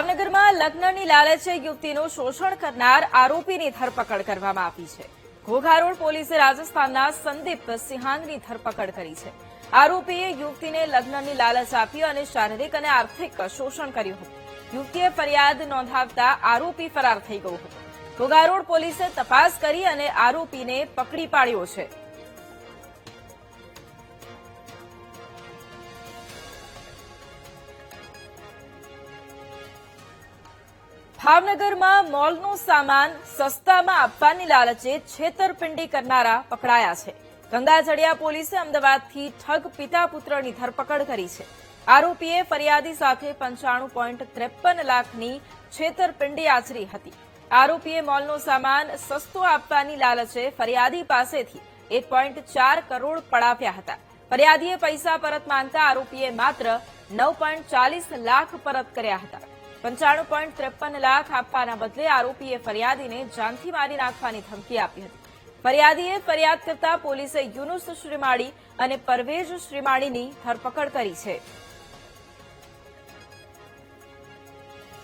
ભાવનગરમાં લગ્નની લાલચે યુવતીનું શોષણ કરનાર આરોપીની ધરપકડ કરવામાં આવી છે। ઘોઘા રોડ પોલીસે રાજસ્થાનના સંદીપ સિંહાનની ધરપકડ કરી છે। આરોપીએ યુવતીને લગ્નની લાલચ આપી અને શારીરિક અને આર્થિક શોષણ કર્યું હતું। યુવતીએ ફરિયાદ નોંધાવતા આરોપી ફરાર થઈ ગયો હતો। ઘોઘા રોડ પોલીસે તપાસ કરી અને આરોપીને પકડી પાડ્યો છે। ભાવનગરમાં મોલનો સામાન સસ્તામાં આપવાની લાલચે છેતરપિંડી કરનારા પકડાયા છે। ગંગાજળિયા પોલીસે અમદાવાદથી ઠગ પિતા પુત્રની ધરપકડ કરી છે। આરોપીએ ફરિયાદી સાથે 95.53 લાખની છેતરપિંડી આચરી હતી। આરોપીએ મોલનો સામાન સસ્તો આપવાની લાલચે ફરિયાદી પાસેથી 1.4 કરોડ પડાવ્યા હતા। ફરિયાદીએ પૈસા પરત માંગતા આરોપીએ માત્ર 9.40 લાખ પરત કર્યા હતા। 95.53 લાખ આપવાના બદલે આરોપીએ ફરિયાદીને જાનથી મારી નાખવાની ધમકી આપી હતી। ફરિયાદીએ ફરિયાદ કરતા પોલીસે યુનુસ શ્રીમાળી અને પરવેઝ શ્રીમાળીની ધરપકડ કરી છે।